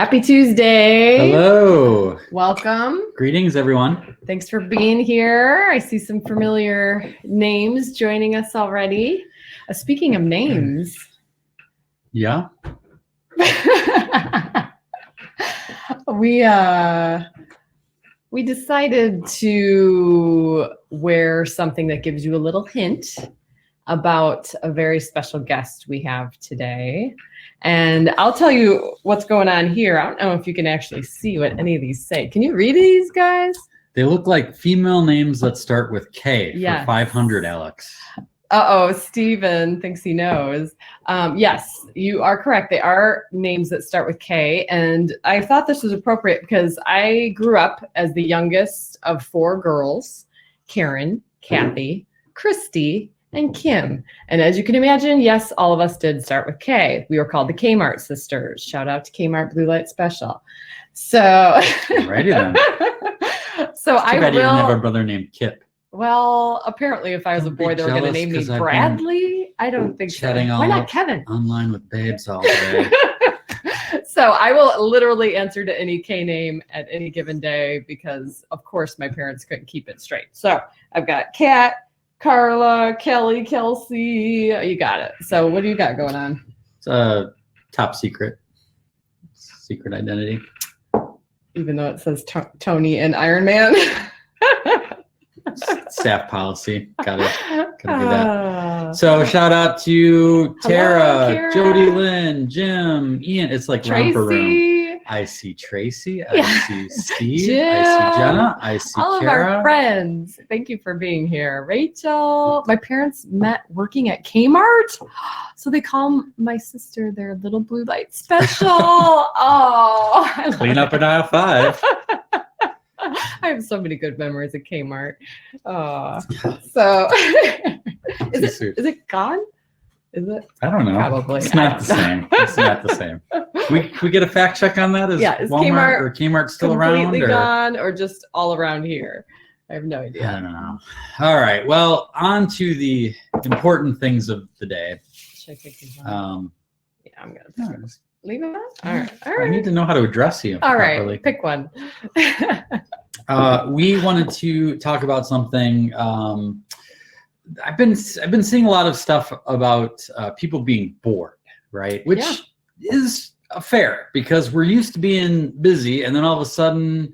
Happy Tuesday. Hello. Welcome. Greetings, everyone. Thanks for being here. I see some familiar names joining us already. Speaking of names. Yeah. We decided to wear something that gives you a little hint about a very special guest we have today. And I'll tell you what's going on here. I don't know if you can actually see what any of these say. Can you read these, guys? They look like female names that start with K for 500, Alex. Uh-oh, Steven thinks he knows. Yes, you are correct. They are names that start with K. And I thought this was appropriate because I grew up as the youngest of 4 girls, Karen, Kathy, Christy, and Kim. And as you can imagine, yes, all of us did start with K. We were called the Kmart sisters. Shout out to Kmart Blue Light Special. So, Alrighty then. So I bet you didn't have a brother named Kip. Well, apparently, if I was a boy, they were going to name me Bradley. I don't think so. Why not Kevin? Online with babes all day. So I will literally answer to any K name at any given day because, of course, my parents couldn't keep it straight. So I've got Kat, Carla, Kelly, Kelsey. You got it. So what do you got going on? It's a top secret identity. Even though it says Tony and Iron Man. Staff policy. Gotta do that. So shout out to Tara, Jody Lynn, Jim, Ian. It's like Tracy. romper room. I see Tracy. I see Steve. Jim. I see Jenna. I see all Kara. of our friends. Thank you for being here. Rachel. My parents met working at Kmart. So they call my sister their little blue light special. Oh, clean up in aisle 5. I have so many good memories at Kmart. So is it gone? Is it? I don't know. Probably. It's not the same. It's not the same. We get a fact check on that? Is Walmart or Kmart still around? Completely gone or just all around here? I have no idea. I don't know. All right. Well, on to the important things of the day. Should I take these on? Yeah, I'm going to leave it on? All right. I need to know how to address you. All properly. Right. Pick one. We wanted to talk about something. I've been seeing a lot of stuff about people being bored, right? Which is fair because we're used to being busy, and then all of a sudden,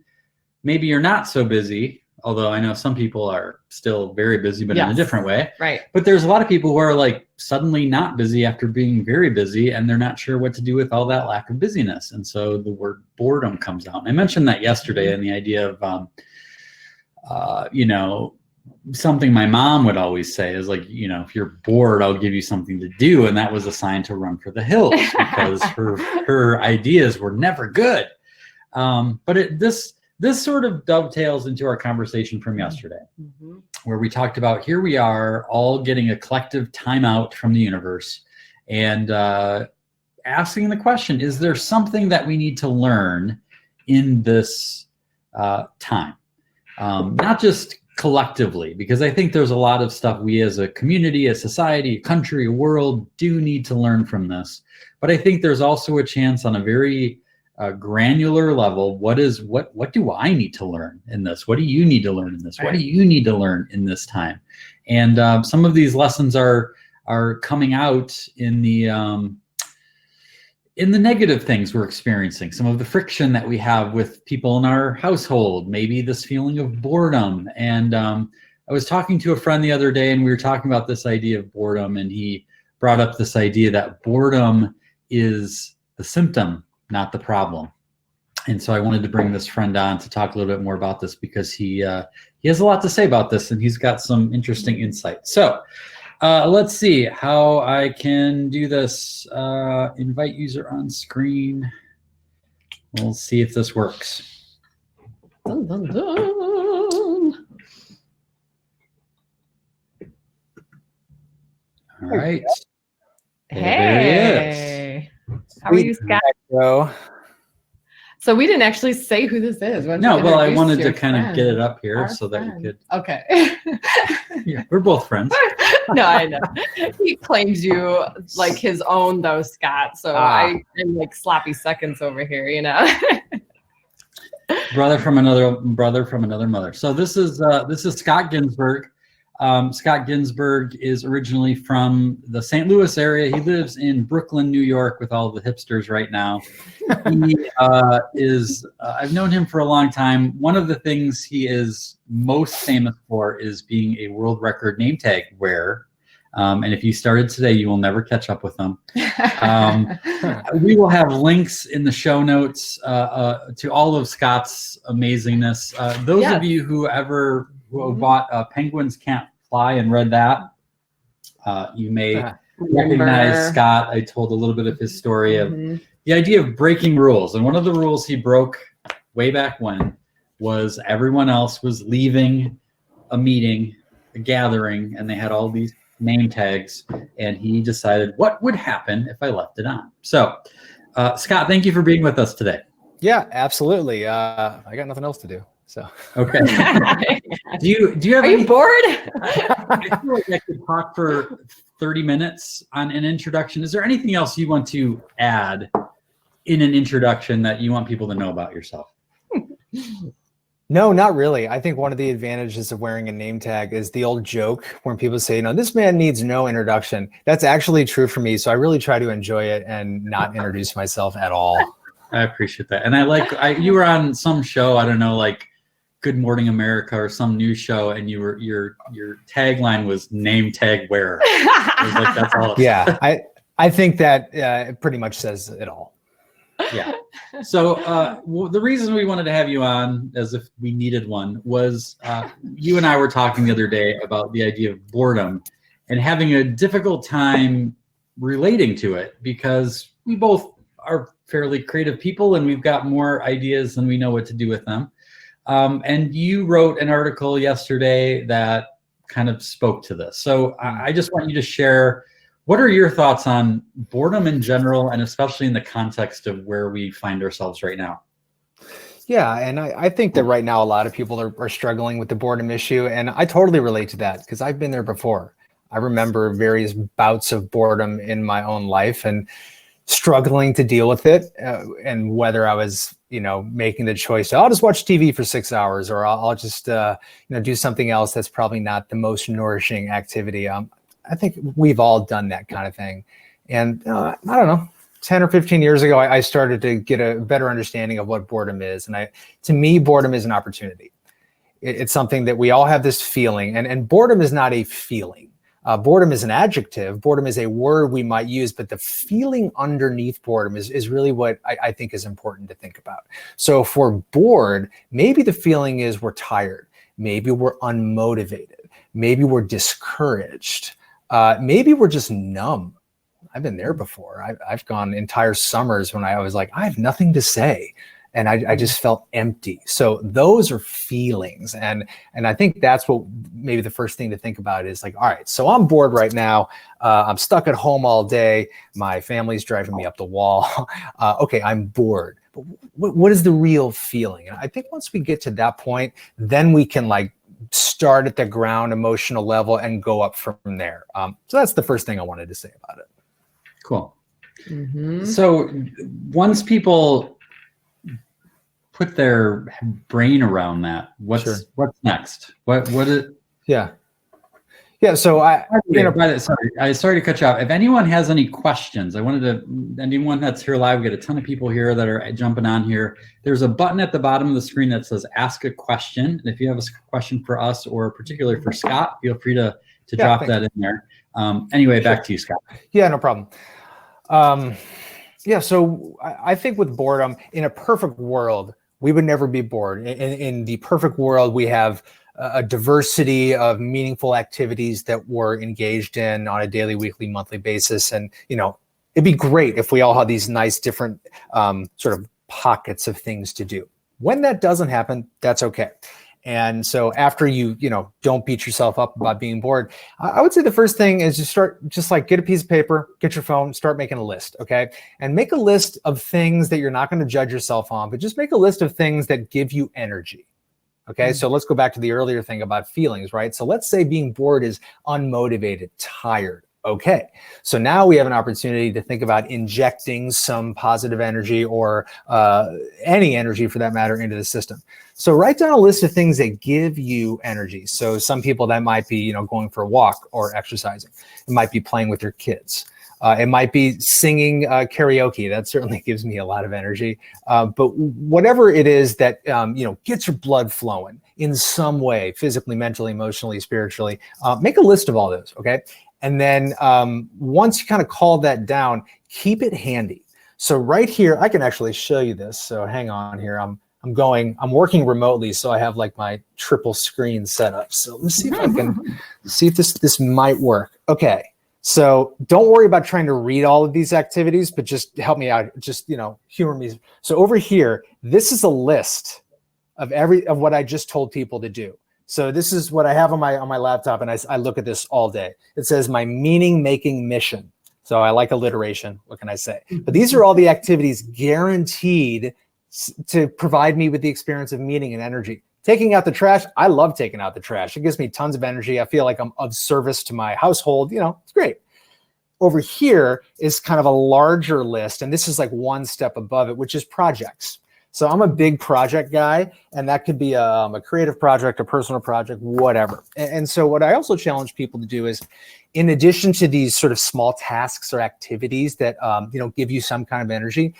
maybe you're not so busy. Although I know some people are still very busy, but in a different way. Right. But there's a lot of people who are like suddenly not busy after being very busy, and they're not sure what to do with all that lack of busyness. And so the word boredom comes out. And I mentioned that yesterday, and the idea of, something my mom would always say is like, if you're bored, I'll give you something to do. And that was a sign to run for the hills because her ideas were never good. But this sort of dovetails into our conversation from yesterday, where we talked about here we are all getting a collective timeout from the universe and asking the question, is there something that we need to learn in this time? Not just collectively, because I think there's a lot of stuff we as a community, a society, a country, a world do need to learn from this. But I think there's also a chance on a very granular level. What do I need to learn in this? What do you need to learn in this? What do you need to learn in this time? And some of these lessons are coming out in the negative things we're experiencing, some of the friction that we have with people in our household, maybe this feeling of boredom. And I was talking to a friend the other day, and we were talking about this idea of boredom, and he brought up this idea that boredom is the symptom, not the problem. And so I wanted to bring this friend on to talk a little bit more about this because he has a lot to say about this, and he's got some interesting insight. So let's see how I can do this. Invite user on screen. We'll see if this works. Dun, dun, dun. All right. Hey. How are you, Scott? Bro. So we didn't actually say who this is. Why don't you No, well, I introduce wanted your to kind of friend? get it up here Our so that friend. we could. Okay. Yeah, we're both friends. No, I know. He claims you like his own though, Scott. So I'm like sloppy seconds over here, you know. brother from another mother. So this is Scott Ginsberg. Scott Ginsberg is originally from the St. Louis area. He lives in Brooklyn, New York, with all the hipsters right now. He I've known him for a long time. One of the things he is most famous for is being a world record name tag wearer. And if you started today, you will never catch up with him. We will have links in the show notes to all of Scott's amazingness. Those of you who bought Penguins Can't Fly and read that, you may recognize Scott. I told a little bit of his story of the idea of breaking rules. And one of the rules he broke way back when was everyone else was leaving a meeting, a gathering, and they had all these name tags, and he decided what would happen if I left it on. So, Scott, thank you for being with us today. Yeah, absolutely. I got nothing else to do. So okay. do you have? Are you bored? I feel like I could talk for 30 minutes on an introduction. Is there anything else you want to add in an introduction that you want people to know about yourself? No, not really. I think one of the advantages of wearing a name tag is the old joke when people say, this man needs no introduction. That's actually true for me. So I really try to enjoy it and not introduce myself at all. I appreciate that. And you were on some show, I don't know, like Good Morning America or some news show, and your tagline was name tag wearer. I was like, that's all. Yeah, I think that it pretty much says it all. Yeah. So the reason we wanted to have you on, as if we needed one, was you and I were talking the other day about the idea of boredom and having a difficult time relating to it, because we both are fairly creative people and we've got more ideas than we know what to do with them. And you wrote an article yesterday that kind of spoke to this. So I just want you to share, what are your thoughts on boredom in general, and especially in the context of where we find ourselves right now? Yeah, and I think that right now a lot of people are struggling with the boredom issue, and I totally relate to that because I've been there before. I remember various bouts of boredom in my own life and struggling to deal with it, and whether I was, making the choice, I'll just watch TV for 6 hours, or I'll just, do something else that's probably not the most nourishing activity. I think we've all done that kind of thing. And I don't know, 10 or 15 years ago, I started to get a better understanding of what boredom is. And to me, boredom is an opportunity. It's something that we all have this feeling, and boredom is not a feeling. Boredom is an adjective. Boredom is a word we might use, but the feeling underneath boredom is really what I think is important to think about. So if we're bored, maybe the feeling is we're tired. Maybe we're unmotivated. Maybe we're discouraged. Maybe we're just numb. I've been there before. I've gone entire summers when I was like, I have nothing to say. And I just felt empty. So those are feelings. And I think that's what maybe the first thing to think about is like, all right, so I'm bored right now. I'm stuck at home all day. My family's driving me up the wall. Okay, I'm bored. But what is the real feeling? And I think once we get to that point, then we can start at the ground emotional level and go up from there. So that's the first thing I wanted to say about it. Cool. So once people put their brain around that, what's next? What is? Yeah. So sorry to cut you off. If anyone has any questions, anyone that's here live, we got a ton of people here that are jumping on here. There's a button at the bottom of the screen that says ask a question. And if you have a question for us or particularly for Scott, feel free to drop that in there. Anyway, back to you, Scott. Yeah, no problem. So I think with boredom, in a perfect world, we would never be bored. In the perfect world, we have a diversity of meaningful activities that we're engaged in on a daily, weekly, monthly basis. And, it'd be great if we all had these nice different sort of pockets of things to do. When that doesn't happen, that's okay. And so after you don't beat yourself up about being bored, I would say the first thing is just get a piece of paper, get your phone, start making a list, okay? And make a list of things that you're not going to judge yourself on, but just make a list of things that give you energy. Okay, so let's go back to the earlier thing about feelings, right? So let's say being bored is unmotivated, tired. Okay, so now we have an opportunity to think about injecting some positive energy or any energy for that matter into the system. So write down a list of things that give you energy. So some people that might be, going for a walk or exercising. It might be playing with your kids. It might be singing karaoke. That certainly gives me a lot of energy. But whatever it is that, gets your blood flowing in some way, physically, mentally, emotionally, spiritually, make a list of all those, okay? And then once you kind of call that down, keep it handy. So right here, I can actually show you this. So hang on here. I'm working remotely, so I have like my triple screen set up. So let me see if I can see if this might work. Okay. So don't worry about trying to read all of these activities, but just help me out. Just, humor me. So over here, this is a list of what I just told people to do. So this is what I have on my laptop, and I look at this all day. It says my meaning-making mission. So I like alliteration. What can I say? But these are all the activities guaranteed to provide me with the experience of meaning and energy. Taking out the trash, I love taking out the trash. It gives me tons of energy. I feel like I'm of service to my household. It's great. Over here is kind of a larger list, and this is like one step above it, which is projects. So I'm a big project guy, and that could be a creative project, a personal project, whatever. And so what I also challenge people to do is, in addition to these sort of small tasks or activities that give you some kind of energy,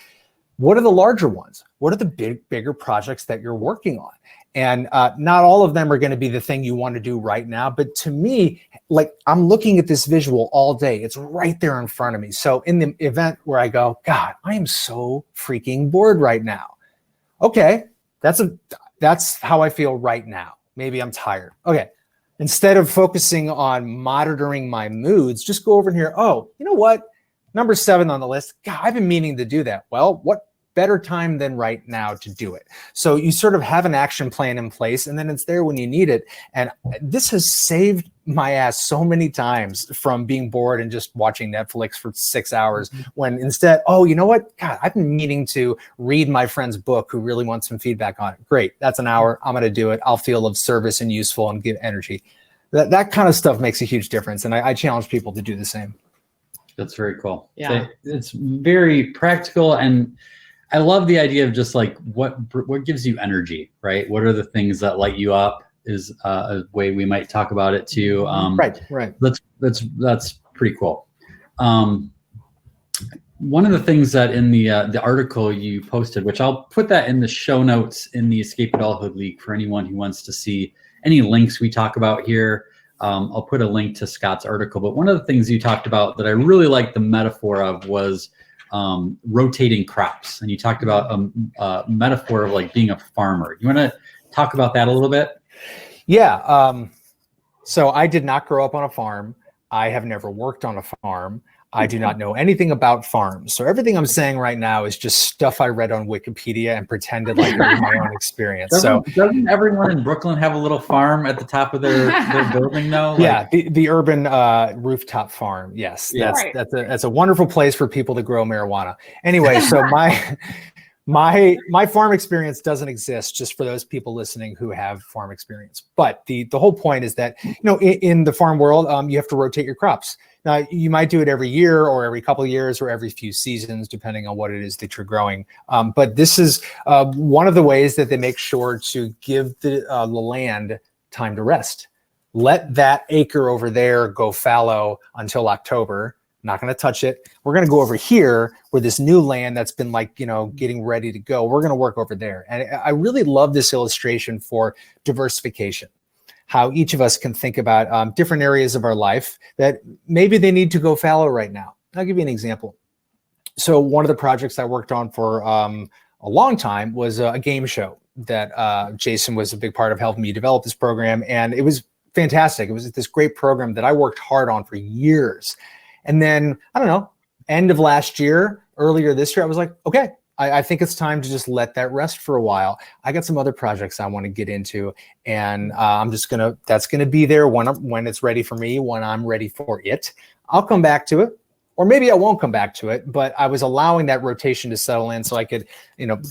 what are the larger ones? What are the bigger projects that you're working on? And not all of them are going to be the thing you want to do right now. But to me, like, I'm looking at this visual all day. It's right there in front of me. So in the event where I go, God, I am so freaking bored right now. Okay, that's how I feel right now. Maybe I'm tired. Okay, instead of focusing on monitoring my moods, just go over here. Oh, you know what? Number 7 on the list. God, I've been meaning to do that. Well, what better time than right now to do it? So you sort of have an action plan in place, and then it's there when you need it. And this has saved my ass so many times from being bored and just watching Netflix for 6 hours, when instead, oh, you know what? God, I've been meaning to read my friend's book who really wants some feedback on it. Great. That's an hour. I'm going to do it. I'll feel of service and useful and give energy. That kind of stuff makes a huge difference. And I challenge people to do the same. That's very cool. Yeah. It's very practical, and I love the idea of just like what gives you energy, right? What are the things that light you up is a way we might talk about it too. Right. That's pretty cool. One of the things that in the article you posted, which I'll put that in the show notes in the Escape Adulthood League for anyone who wants to see any links we talk about here. I'll put a link to Scott's article. But one of the things you talked about that I really liked the metaphor of was rotating crops. And you talked about a metaphor of like being a farmer. You want to talk about that a little bit? Yeah. So I did not grow up on a farm. I have never worked on a farm. I do not know anything about farms. So everything I'm saying right now is just stuff I read on Wikipedia and pretended like it was my own experience. Doesn't everyone in Brooklyn have a little farm at the top of their building though? Yeah, the urban rooftop farm. Yes, that's a wonderful place for people to grow marijuana. Anyway, so my farm experience doesn't exist, just for those people listening who have farm experience. But the whole point is that, in the farm world, you have to rotate your crops. Now, you might do it every year or every couple of years or every few seasons, depending on what it is that you're growing. But this is one of the ways that they make sure to give the land time to rest. Let that acre over there go fallow until October. Not going to touch it. We're going to go over here where this new land that's been getting ready to go. We're going to work over there. And I really love this illustration for diversification. How each of us can think about different areas of our life that maybe they need to go fallow right now. I'll give you an example. So one of the projects I worked on for a long time was a game show that Jason was a big part of helping me develop this program. And it was fantastic. It was this great program that I worked hard on for years. And then, I don't know, end of last year, earlier this year, I was like, okay, I think it's time to just let that rest for a while. I got some other projects I want to get into, and that's gonna be there when it's ready for me, when I'm ready for it. I'll come back to it, or maybe I won't come back to it, but I was allowing that rotation to settle in so I could,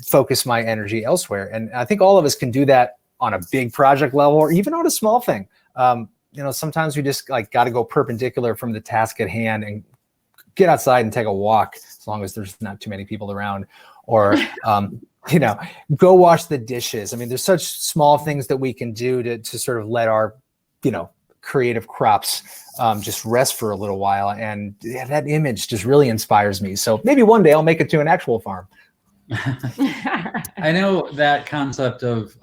focus my energy elsewhere. And I think all of us can do that on a big project level, or even on a small thing. Sometimes we just got to go perpendicular from the task at hand and get outside and take a walk, as long as there's not too many people around, or, go wash the dishes. I mean, there's such small things that we can do to sort of let our, creative crops just rest for a little while. And that image just really inspires me. So maybe one day I'll make it to an actual farm. I know that concept of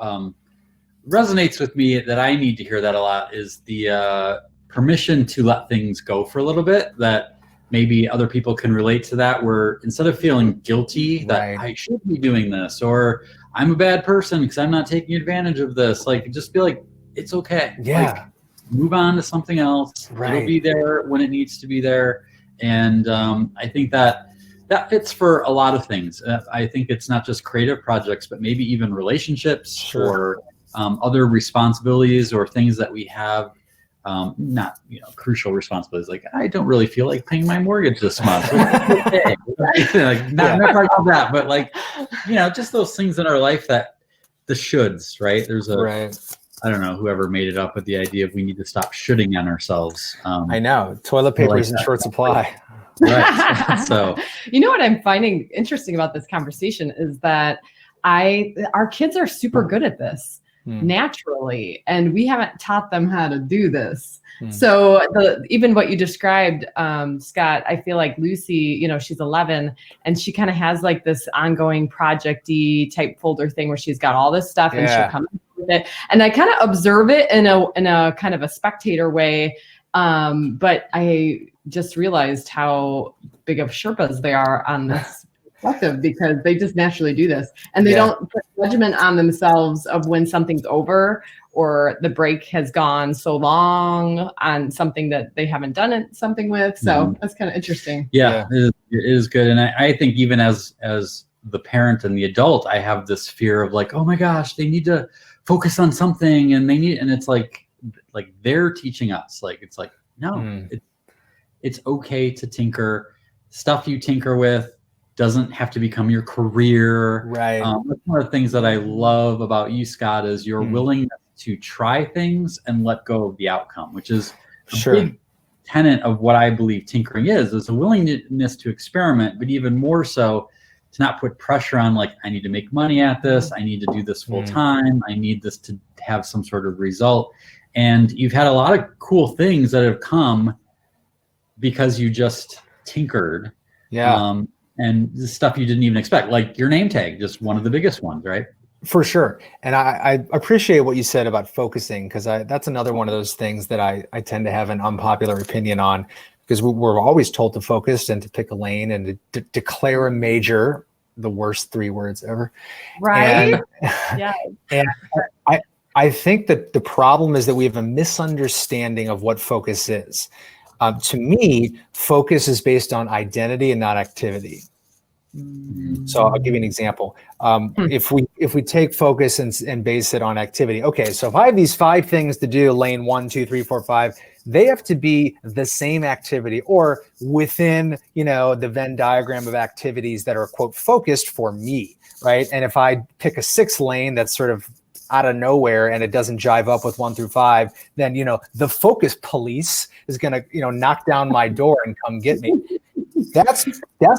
resonates with me, that I need to hear that a lot, is the permission to let things go for a little bit, that maybe other people can relate to that, where instead of feeling guilty that I should be doing this, or I'm a bad person because I'm not taking advantage of this, just be like, it's okay. Yeah. Move on to something else. Right. It'll be there when it needs to be there. And I think that fits for a lot of things. I think it's not just creative projects, but maybe even relationships, or other responsibilities or things that we have. Not crucial responsibilities, like I don't really feel like paying my mortgage this month. Okay. Not part of that, but just those things in our life, that the shoulds, right? There's I don't know whoever made it up with the idea of we need to stop shoulding on ourselves. I know toilet paper is in short supply. Right. So what I'm finding interesting about this conversation is that our kids are super good at this. Naturally, and we haven't taught them how to do this. So even what you described, Scott, I feel like Lucy, she's 11, and she kind of has this ongoing project-y type folder thing where she's got all this stuff, and she'll come with it. And I kind of observe it in a kind of a spectator way. But I just realized how big of Sherpas they are on this perspective, because they just naturally do this, and they don't put judgment on themselves of when something's over, or the break has gone so long on something that they haven't done something with. So that's kind of interesting. Yeah. It is good. And I think even as the parent and the adult, I have this fear of oh my gosh, they need to focus on something, and it's like they're teaching us, no, it's okay to tinker. Stuff you tinker with doesn't have to become your career. Right. That's one of the things that I love about you, Scott, is your willingness to try things and let go of the outcome, which is a big tenet of what I believe tinkering is a willingness to experiment, but even more so to not put pressure on, I need to make money at this, I need to do this full time, I need this to have some sort of result. And you've had a lot of cool things that have come because you just tinkered. Yeah. And the stuff you didn't even expect, like your name tag, just one of the biggest ones, right? For sure. And I appreciate what you said about focusing, because that's another one of those things that I tend to have an unpopular opinion on, because we're always told to focus and to pick a lane and to declare a major, the worst 3 words ever. Right. And I think that the problem is that we have a misunderstanding of what focus is. To me, focus is based on identity and not activity. So I'll give you an example. If we take focus and base it on activity, okay, so if I have these 5 things to do, lane 1, 2, 3, 4, 5, they have to be the same activity, or within, the Venn diagram of activities that are, quote, focused for me, right? And if I pick a 6th lane that's sort of out of nowhere and it doesn't jive up with 1 through 5, then, the focus police is going to, knock down my door and come get me. That's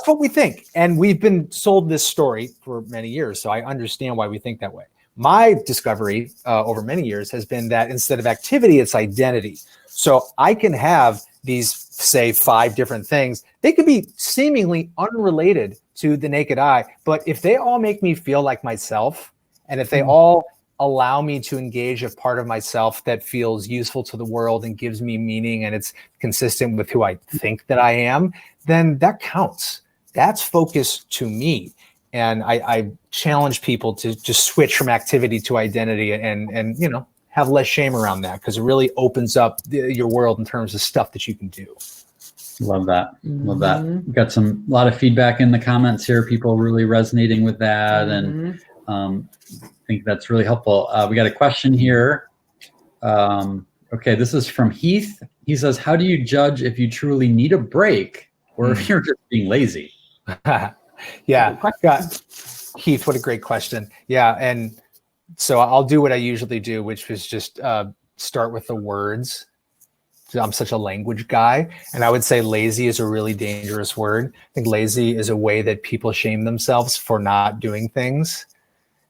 what we think. And we've been sold this story for many years. So I understand why we think that way. My discovery over many years has been that instead of activity, it's identity. So I can have these, say, 5 different things. They could be seemingly unrelated to the naked eye, but if they all make me feel like myself, and if they all allow me to engage a part of myself that feels useful to the world and gives me meaning, and it's consistent with who I think that I am, then that counts. That's focus to me. And I challenge people to just switch from activity to identity and have less shame around that, because it really opens up your world in terms of stuff that you can do. Love that. Love that. Mhm. We've got a lot of feedback in the comments here. People really resonating with that, and I think that's really helpful. We got a question here. Okay, this is from Heath. He says, "How do you judge if you truly need a break or if you're just being lazy?" Yeah. Heath, what a great question. Yeah, and so I'll do what I usually do, which was just start with the words. I'm such a language guy, and I would say lazy is a really dangerous word. I think lazy is a way that people shame themselves for not doing things.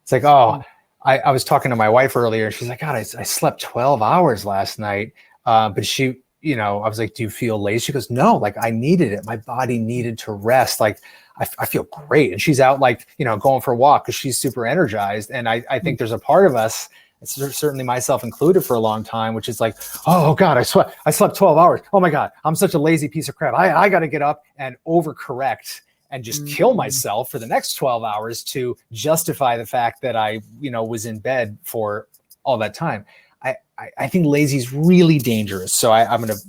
It's like, oh, I was talking to my wife earlier, and she's like, God, I slept 12 hours last night. But she, I was like, do you feel lazy? She goes, no, like I needed it. My body needed to rest. Like I feel great. And she's out like, going for a walk because she's super energized. And I think there's a part of us, certainly myself included for a long time, which is like, oh God, I slept 12 hours. Oh my God, I'm such a lazy piece of crap. I got to get up and overcorrect and just kill myself for the next 12 hours to justify the fact that I, was in bed for all that time. I think lazy is really dangerous. So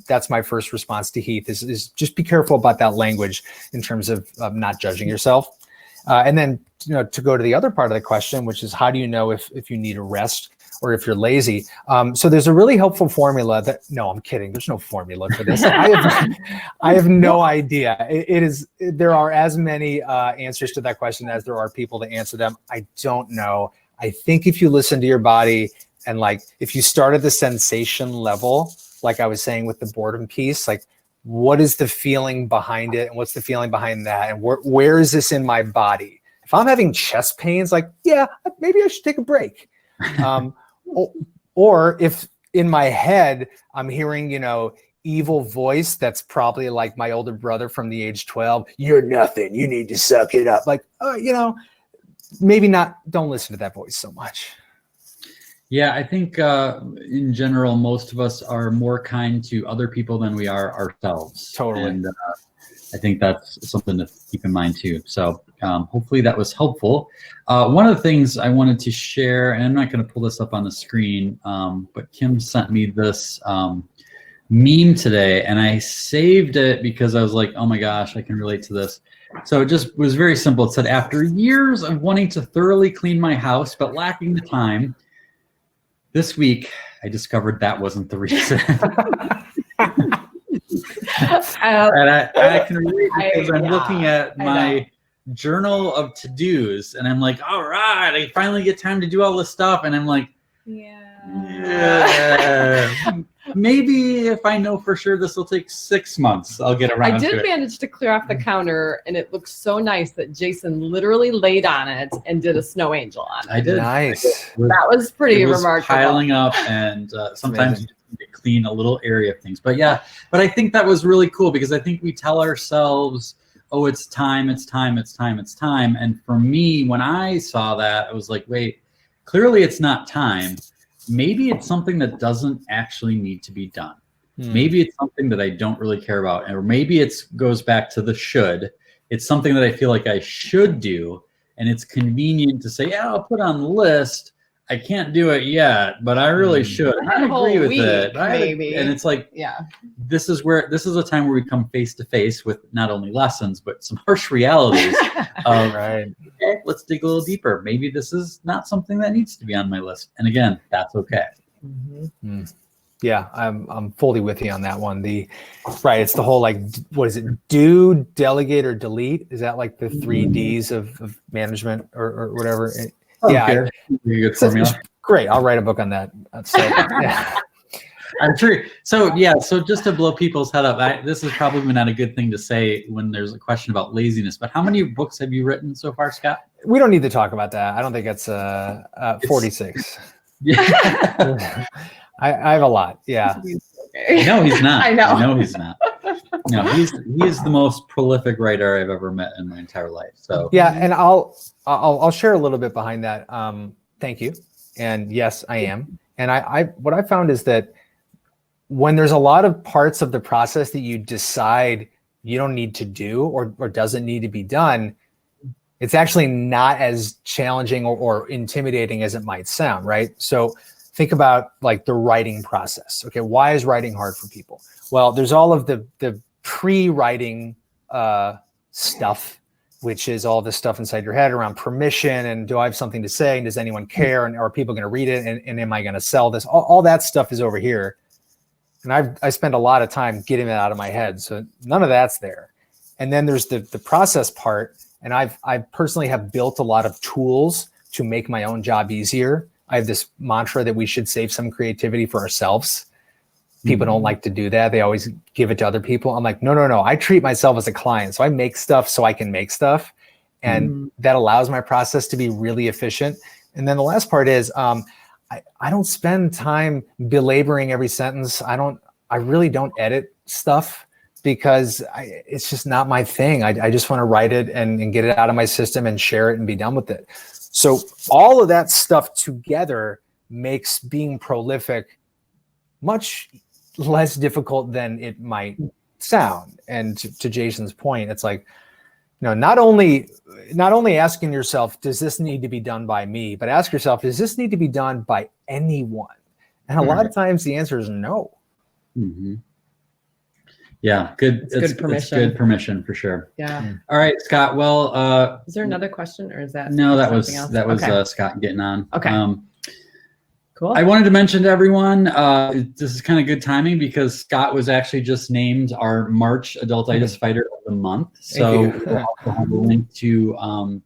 that's my first response to Heath is just be careful about that language in terms of not judging yourself. And then, to go to the other part of the question, which is how do you know if you need a rest or if you're lazy? So there's a really helpful formula no, I'm kidding. There's no formula for this. I have no idea. There are as many answers to that question as there are people to answer them. I don't know. I think if you listen to your body and like, if you start at the sensation level, like I was saying with the boredom piece, like what is the feeling behind it? And what's the feeling behind that? And where is this in my body? If I'm having chest pains, like, yeah, maybe I should take a break. Or if in my head, I'm hearing, evil voice that's probably like my older brother from the age 12, you're nothing, you need to suck it up. Like, maybe not, don't listen to that voice so much. Yeah, I think in general, most of us are more kind to other people than we are ourselves. Totally. And I think that's something to keep in mind too. So hopefully that was helpful. One of the things I wanted to share, and I'm not going to pull this up on the screen, but Kim sent me this meme today, and I saved it because I was like, oh my gosh, I can relate to this. So it just was very simple. It said, after years of wanting to thoroughly clean my house, but lacking the time, this week, I discovered that wasn't the reason. And I can relate because I'm looking at my journal of to-dos, and I'm like, all right, I finally get time to do all this stuff. And I'm like, yeah. Maybe if I know for sure this will take 6 months, I'll get around to it. I did manage to clear off the counter, and it looks so nice that Jason literally laid on it and did a snow angel on it. I did. Nice. That was pretty remarkable. Piling up, and sometimes you need to clean a little area of things. But yeah, but I think that was really cool because I think we tell ourselves, oh, it's time, it's time, it's time, it's time. And for me, when I saw that, I was like, wait, clearly it's not time. Maybe it's something that doesn't actually need to be done. Maybe it's something that I don't really care about. Or maybe it goes back to the should. It's something that I feel like I should do. And it's convenient to say, yeah, I'll put on the list. I can't do it yet, but I really should. I agree with it. Maybe. And it's like, yeah, this is a time where we come face to face with not only lessons, but some harsh realities of, okay, let's dig a little deeper. Maybe this is not something that needs to be on my list. And again, that's okay. Yeah, I'm fully with you on that one. It's the whole, like, what is it? Do, delegate, or delete? Is that like the 3 Ds of management or whatever? Yeah, good formula. Great. I'll write a book on that. So, yeah. I'm sure. So just to blow people's head up, this is probably not a good thing to say when there's a question about laziness, but how many books have you written so far, Scott? We don't need to talk about that. I don't think it's 46. Yeah. I have a lot. Yeah. No, he's not. I know he's not. No, he's the most prolific writer I've ever met in my entire life. So yeah, and I'll share a little bit behind that. Thank you. And yes, I am. And what I found is that when there's a lot of parts of the process that you decide you don't need to do or doesn't need to be done, it's actually not as challenging or intimidating as it might sound, right? So think about like the writing process. Okay, why is writing hard for people? Well, there's all of the pre-writing stuff, which is all this stuff inside your head around permission and do I have something to say and does anyone care and are people going to read it and am I going to sell this? All that stuff is over here. And I spend a lot of time getting that out of my head. So none of that's there. And then there's the process part. And I personally have built a lot of tools to make my own job easier. I have this mantra that we should save some creativity for ourselves. People don't like to do that. They always give it to other people. I'm like, no. I treat myself as a client. So I make stuff so I can make stuff. And that allows my process to be really efficient. And then the last part is, I don't spend time belaboring every sentence. I really don't edit stuff because it's just not my thing. I just want to write it and get it out of my system and share it and be done with it. So all of that stuff together makes being prolific much less difficult than it might sound. And to Jason's point, it's like, not only asking yourself, does this need to be done by me, but ask yourself, does this need to be done by anyone? And a lot of times the answer is no. Mm-hmm. Yeah, good. It's good permission. It's good permission for sure. Yeah. All right, Scott. Well, is there another question or is that no? That was okay. Scott getting on. Okay. Cool. I wanted to mention to everyone, this is kind of good timing because Scott was actually just named our March Adultitis Fighter of the Month. So we'll also have a link to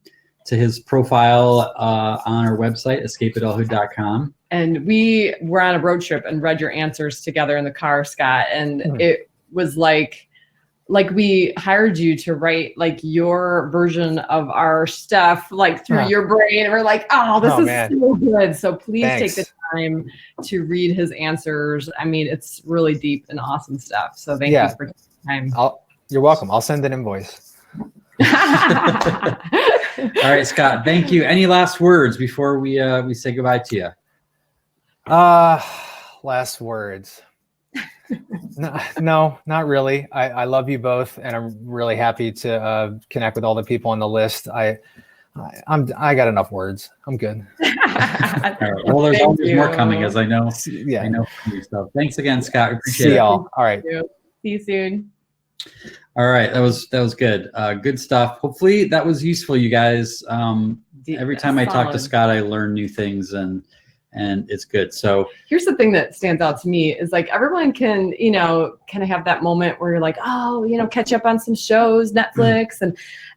his profile on our website, escapeadulthood.com. And we were on a road trip and read your answers together in the car, Scott. And it was like we hired you to write like your version of our stuff, like through your brain. And we're like, this is so good. So please take the time to read his answers. I mean, it's really deep and awesome stuff. So thank you for taking the time. You're welcome. I'll send an invoice. All right, Scott, thank you. Any last words before we say goodbye to you? Last words. No, not really. I love you both, and I'm really happy to connect with all the people on the list. I got enough words. I'm good. All right. Well, there's always more coming, as I know. Yeah, I know from you stuff. Thanks again, Scott. Appreciate it. See y'all. All right. See you soon. All right, that was good. Good stuff. Hopefully that was useful, you guys. Every time I talk to Scott, I learn new things and it's good. So here's the thing that stands out to me is like everyone can, kind of have that moment where you're like, catch up on some shows, Netflix.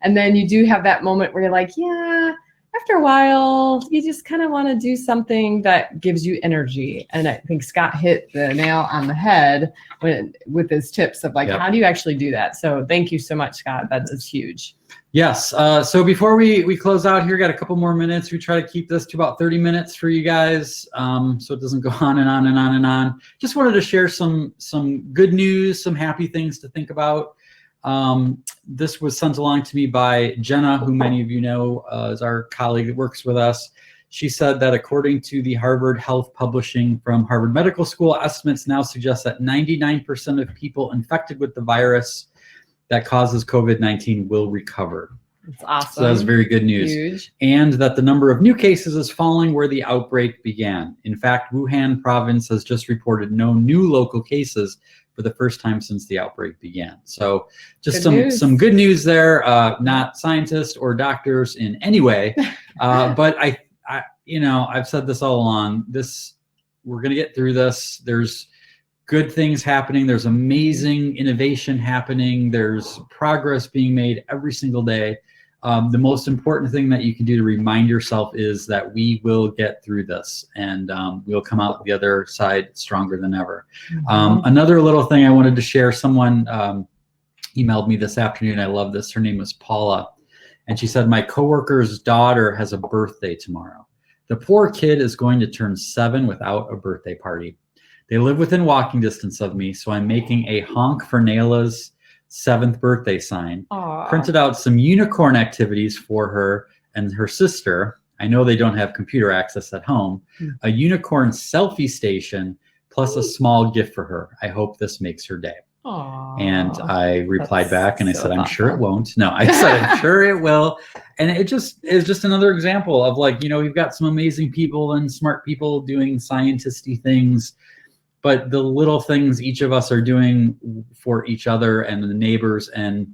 And then you do have that moment where you're like, yeah, after a while, you just kind of want to do something that gives you energy. And I think Scott hit the nail on the head with his tips of like, how do you actually do that? So thank you so much, Scott. That is huge. Yes. So before we close out here, got a couple more minutes. We try to keep this to about 30 minutes for you guys, so it doesn't go on and on and on and on. Just wanted to share some good news, some happy things to think about. This was sent along to me by Jenna, who many of you know is our colleague that works with us. She said that according to the Harvard Health Publishing from Harvard Medical School, estimates now suggest that 99% of people infected with the virus that causes COVID-19 will recover. That's awesome. So that's very good news. Huge. And that the number of new cases is falling where the outbreak began. In fact, Wuhan province has just reported no new local cases for the first time since the outbreak began. So just some good news there, not scientists or doctors in any way. But I've said this all along, we're going to get through this. There's good things happening. There's amazing innovation happening. There's progress being made every single day. The most important thing that you can do to remind yourself is that we will get through this and we'll come out the other side stronger than ever. Another little thing I wanted to share, someone emailed me this afternoon. I love this. Her name was Paula. And she said, my coworker's daughter has a birthday tomorrow. The poor kid is going to turn 7 without a birthday party. They live within walking distance of me, so I'm making a honk for Nayla's 7th birthday sign. Aww. Printed out some unicorn activities for her and her sister. I know they don't have computer access at home. A unicorn selfie station plus a small gift for her. I hope this makes her day. Aww. And I replied back and I said, I'm sure it won't. No, I said, I'm sure it will. And it just is just another example of like, we've got some amazing people and smart people doing scientisty things. but the little things each of us are doing for each other and the neighbors, and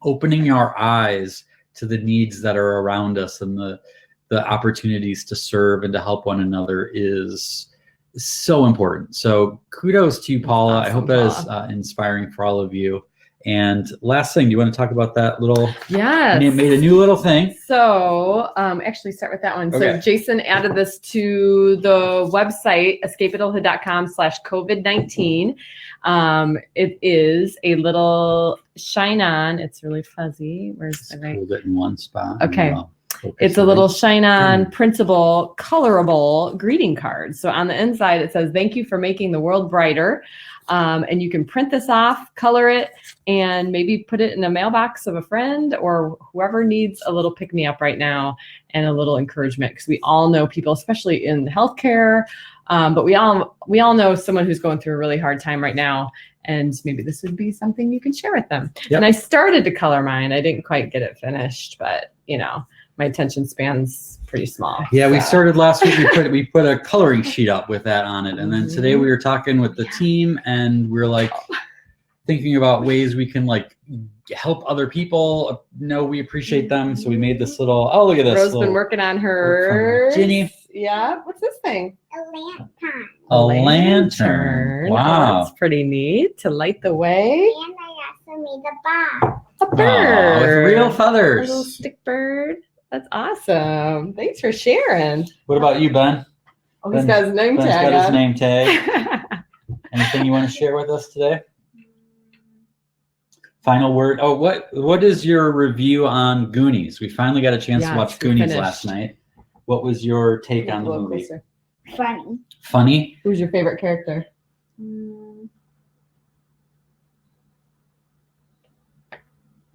opening our eyes to the needs that are around us and the opportunities to serve and to help one another is so important. So kudos to you, Paula. Awesome, I hope that is inspiring for all of you. And last thing, do you want to talk about that little? Yes. Made a new little thing. So actually start with that one. Okay. So Jason added this to the website, escapeadulthood.com/COVID-19. It is a little shine on. It's really fuzzy. Where's the right? Hold it in one spot. Okay. It's a little shine on, printable, colorable greeting card. So on the inside, it says, "Thank you for making the world brighter." And you can print this off, color it, and maybe put it in a mailbox of a friend or whoever needs a little pick-me-up right now and a little encouragement, because we all know people, especially in healthcare, but we all know someone who's going through a really hard time right now, and maybe this would be something you can share with them. Yep. And I started to color mine. I didn't quite get it finished, but my attention span's pretty small. Yeah, we so. started last week. We put a coloring sheet up with that on it, and then today we were talking with the team, and we were like thinking about ways we can like help other people know we appreciate them. So we made this little. Oh, look at this! Rose's been working on her. Ginny. Yeah. What's this thing? A lantern. A lantern. Wow. Oh, that's pretty neat to light the way. And I also made a bomb. A bird. With real A feathers. little stick bird. That's awesome. Thanks for sharing. What about you, Ben? Oh, he's got his name Ben's tag got his on. name tag. Anything you want to share with us today? Final word. Oh, what is your review on Goonies? We finally got a chance to watch we Goonies finished. last night. What was your take on A the little movie? closer. Funny. Funny? Who's your favorite character?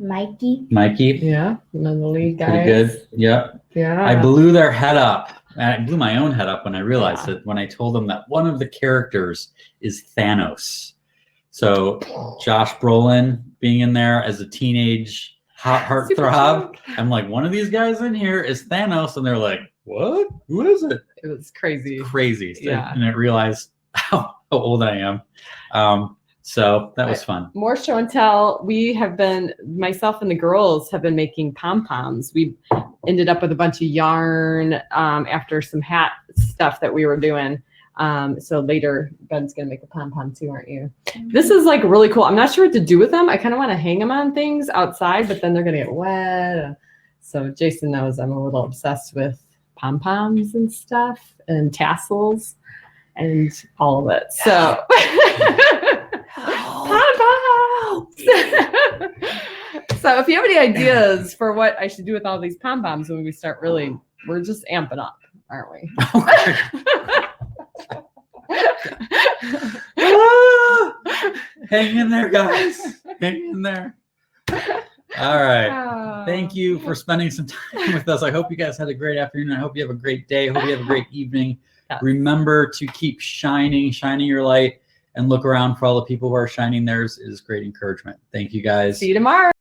Mikey. Mikey? Yeah, one of the lead guys. Pretty good. Yep. Yeah. I blew their head up. And I blew my own head up when I realized Yeah. it, when I told them that one of the characters is Thanos. So Josh Brolin being in there as a teenage hot Super heartthrob. joke. I'm like, one of these guys in here is Thanos. And they're like, what? Who is it? It was crazy. Crazy. Yeah. And I realized how old I am. So that was fun. More show and tell. We have been, myself and the girls have been making pom-poms. We ended up with a bunch of yarn after some hat stuff that we were doing. So later, Ben's going to make a pom-pom too, aren't you? This is like really cool. I'm not sure what to do with them. I kind of want to hang them on things outside, but then they're going to get wet. So Jason knows I'm a little obsessed with pom-poms and stuff and tassels and all of it. So pom-poms! So if you have any ideas for what I should do with all these pom-poms when we start really, we're just amping up, aren't we? Hang in there, guys. Hang in there. All right. Thank you for spending some time with us. I hope you guys had a great afternoon. I hope you have a great day. I hope you have a great evening. Yes. Remember to keep shining your light, and look around for all the people who are shining theirs is great encouragement. Thank you, guys. See you tomorrow.